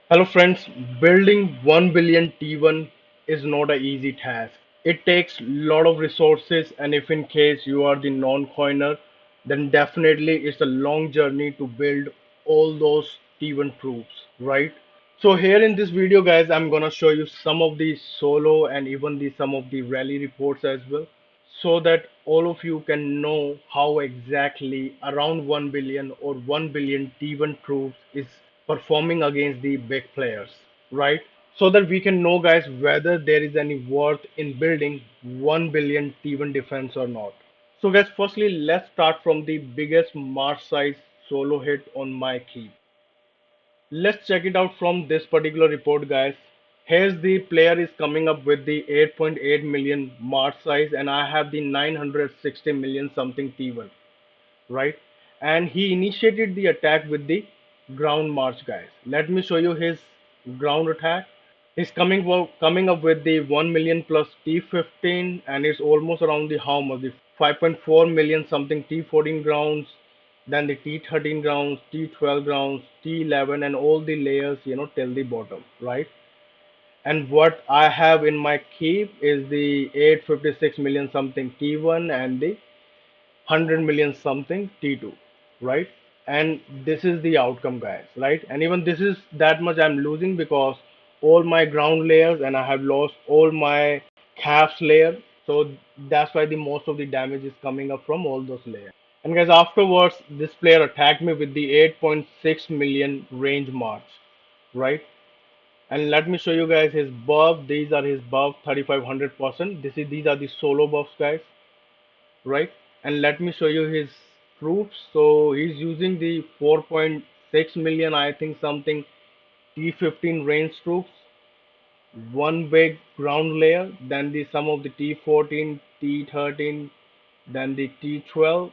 Hello friends, building 1 billion T1 is not an easy task. It takes a lot of resources, and if in case you are the non-coiner, then definitely it's a long journey to build all those T1 proofs, right? So here in this video guys, I'm gonna show you some of the solo and even the some of the rally reports as well, so that all of you can know how exactly around 1 billion or 1 billion T1 proofs is performing against the big players, right? So that we can know guys whether there is any worth in building 1 billion T1 defense or not. So guys, firstly let's start from the biggest March size solo hit on my key. Let's check it out from this particular report, guys. Here's the player is coming up with the 8.8 million march size, and I have the 960 million something T1, right? And he initiated the attack with the ground march, guys. Let me show you his ground attack. He's coming up with the 1 million plus T15, and it's almost around the how much the 5.4 million something T14 grounds, then the T13 grounds, T12 grounds, T11, and all the layers, till the bottom, right? And what I have in my keep is the 856 million something T1 and the 100 million something T2, right? And this is the outcome, guys, right? And even this is that much I'm losing because all my ground layers and I have lost all my caps layer. So that's why the most of the damage is coming up from all those layers. And guys, afterwards, this player attacked me with the 8.6 million range march, right? And let me show you guys his buff. These are his buff, 3500%. These are the solo buffs, guys, right? And let me show you his proofs. So he's using the 4.6 million, I think something T15 range troops, one big ground layer, then the some of the T14, T13, then the T12,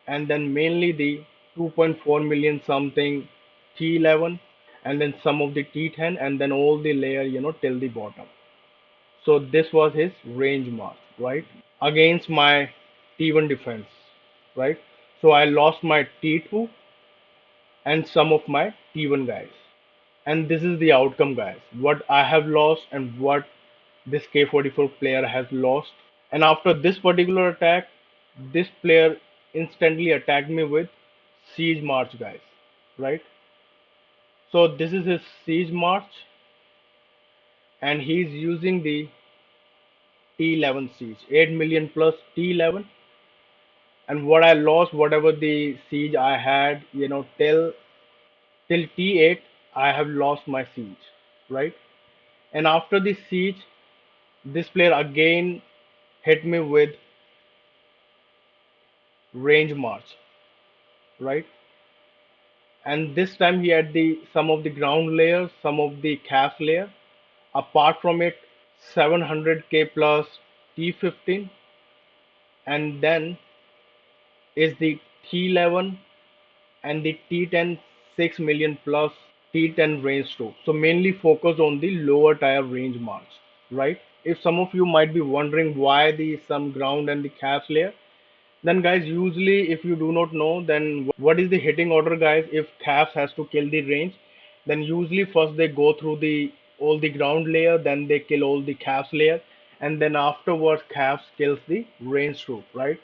and then mainly the 2.4 million something T11, and then some of the T10, and then all the layer, till the bottom. So this was his range mark, right? Against my T1 defense, right? So I lost my T2 and some of my T1 guys. And this is the outcome, guys. What I have lost and what this K44 player has lost. And after this particular attack, this player instantly attacked me with siege march, guys, right? So this is his siege march, and he's using the T11 siege, 8 million plus T11. And what I lost, whatever the siege I had, till T8, I have lost my siege, right? And after the siege, this player again hit me with range march, right? And this time he had the some of the ground layers, some of the calf layer. Apart from it, 700k plus T15, and then is the T11 and the T10 6 million plus T10 range too. So mainly focus on the lower tier range marks, right? If some of you might be wondering why the some ground and the calf layer, then guys, usually if you do not know, then what is the hitting order, guys? If calves has to kill the range, then usually first they go through the all the ground layer, then they kill all the calves layer, and then afterwards calves kills the range troop, right?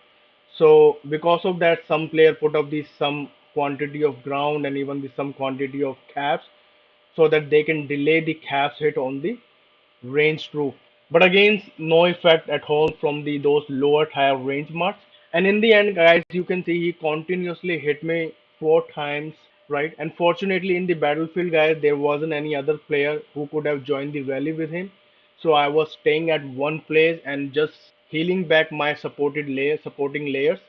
So because of that, some player put up the some quantity of ground and even the some quantity of caps so that they can delay the caps hit on the range troop. But again, no effect at all from the those lower tier range marks. And in the end, guys, you can see he continuously hit me 4 times, right? And fortunately, in the battlefield, guys, there wasn't any other player who could have joined the rally with him. So I was staying at one place and just healing back my supporting layers,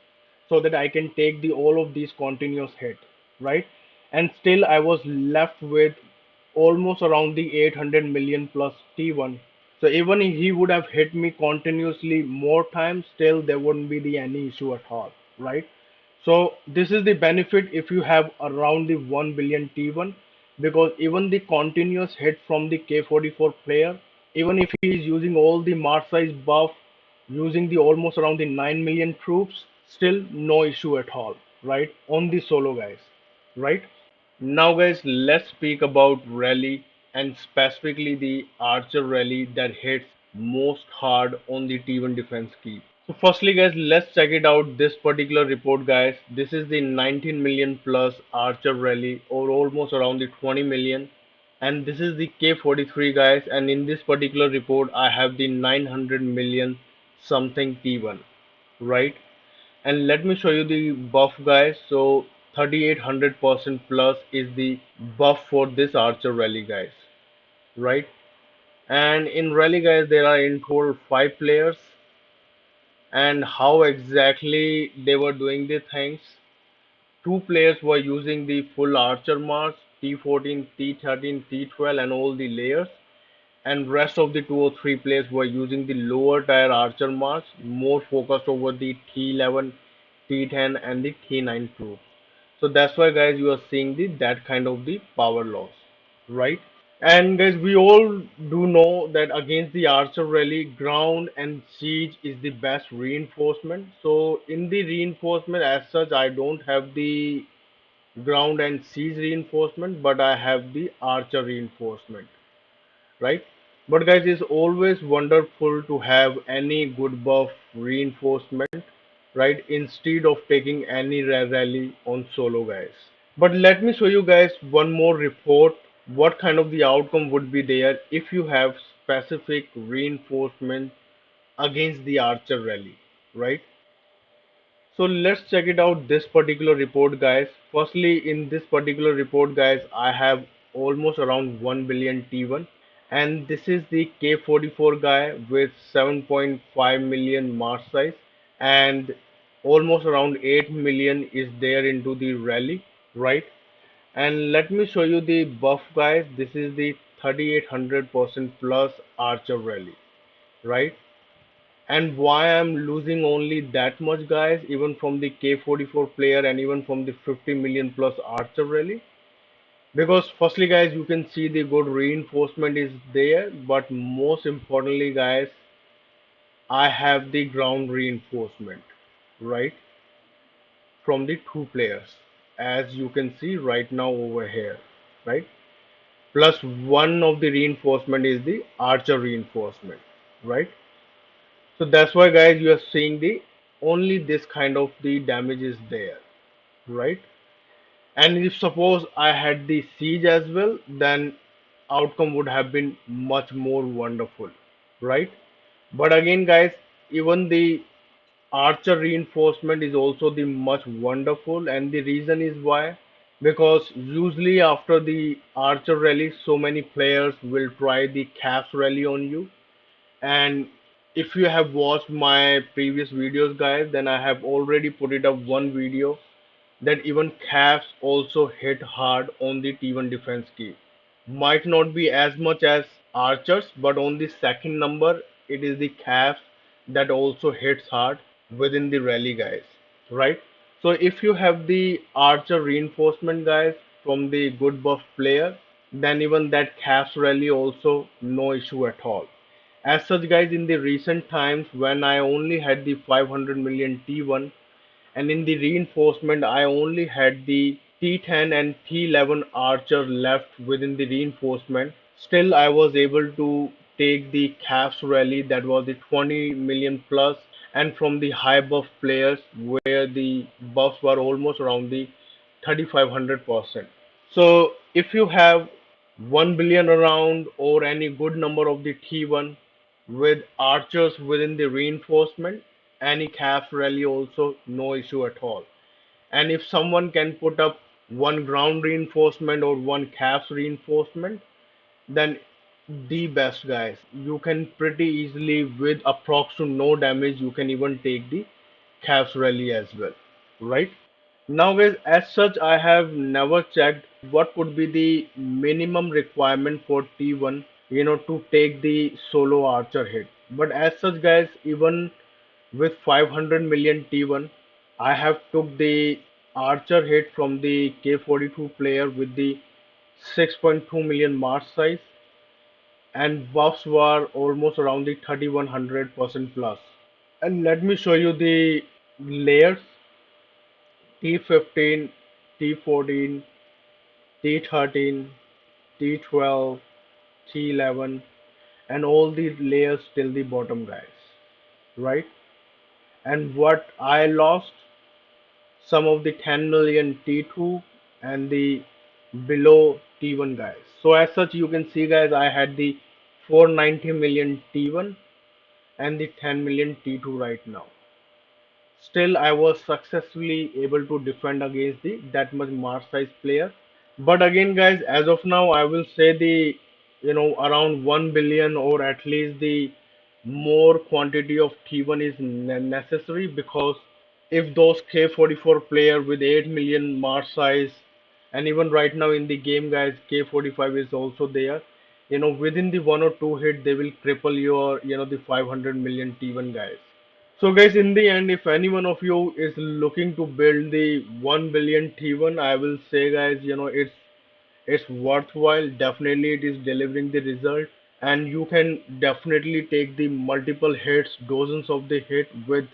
so that I can take the all of these continuous hit, right? And still I was left with almost around the 800 million plus T1. So even if he would have hit me continuously more times, still there wouldn't be the any issue at all, right? So this is the benefit if you have around the 1 billion T1, because even the continuous hit from the K44 player, even if he is using all the Mars size buff, using the almost around the 9 million troops, still no issue at all, right? On the solo guys, right? Now guys, let's speak about rally and specifically the Archer rally that hits most hard on the T1 defense key. So firstly guys, let's check it out this particular report guys. This is the 19 million plus Archer rally or almost around the 20 million, and this is the K43 guys, and in this particular report I have the 900 million something T1, right? And let me show you the buff guys. So 3800% plus is the buff for this Archer rally guys, right? And in rally guys there are in total 5 players, and how exactly they were doing the things. Two players were using the full Archer march, T14, T13, T12 and all the layers, and rest of the two or three players were using the lower tier Archer march, more focused over the T11, T10 and the T9 troops. So that's why guys you are seeing the that kind of the power loss, right? And guys, we all do know that against the Archer rally, ground and siege is the best reinforcement. So in the reinforcement as such, I don't have the ground and siege reinforcement, but I have the Archer reinforcement, right? But guys, it's always wonderful to have any good buff reinforcement, right? Instead of taking any rally on solo guys. But let me show you guys one more report what kind of the outcome would be there if you have specific reinforcement against the Archer rally, right? So let's check it out this particular report guys. Firstly, in this particular report guys, I have almost around 1 billion T1, and this is the K44 guy with 7.5 million mass size, and almost around 8 million is there into the rally, right? And let me show you the buff guys. This is the 3800% plus Archer rally, right? And why I'm losing only that much guys, even from the K44 player and even from the 50 million plus Archer rally? Because firstly guys, you can see the good reinforcement is there, but most importantly guys, I have the ground reinforcement, right? From the two players, as you can see right now over here, right? Plus one of the reinforcement is the Archer reinforcement, right? So that's why guys you are seeing the only this kind of the damage is there, right? And if suppose I had the siege as well, then outcome would have been much more wonderful, right? But again guys, even the Archer reinforcement is also the much wonderful, and the reason is why, because usually after the Archer rally so many players will try the Caps rally on you. And if you have watched my previous videos guys, then I have already put it up one video that even Caps also hit hard on the T1 defense key. Might not be as much as Archers, but on the second number it is the Caps that also hits hard within the rally guys, right? So if you have the Archer reinforcement guys from the good buff player, then even that Caps rally also no issue at all. As such guys, in the recent times when I only had the 500 million T1, and in the reinforcement I only had the T10 and T11 Archer left within the reinforcement, still I was able to take the Caps rally that was the 20 million plus, and from the high buff players where the buffs were almost around the 3500%. So if you have 1 billion around or any good number of the T1 with archers within the reinforcement, any caps rally also no issue at all. And if someone can put up one ground reinforcement or one caps reinforcement, then the best guys. You can pretty easily with approx to no damage you can even take the caps rally as well, right? Now guys, as such I have never checked what would be the minimum requirement for T1, to take the solo archer hit. But as such guys, even with 500 million T1, I have took the archer hit from the K42 player with the 6.2 million Mars size, and buffs were almost around the 3100% plus. And let me show you the layers. T15, T14, T13, T12, T11, and all these layers till the bottom, guys, right? And what I lost, some of the 10 million T2 and the below T1, guys. So as such, you can see, guys, I had the 490 million T1 and the 10 million T2 right now. Still, I was successfully able to defend against the that much Mars size player. But again, guys, as of now, I will say the, around 1 billion or at least the more quantity of T1 is necessary, because if those K44 player with 8 million Mars size, and even right now in the game, guys, K45 is also there, within the one or two hit, they will cripple your, the 500 million T1, guys. So guys, in the end, if any one of you is looking to build the 1 billion T1, I will say, guys, it's worthwhile. Definitely it is delivering the result, and you can definitely take the multiple hits, dozens of the hit with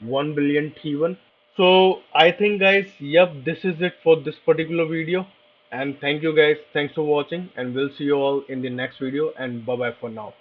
1 billion T1. So I think, guys, yep, this is it for this particular video. And thank you, guys. Thanks for watching, and we'll see you all in the next video, and bye bye for now.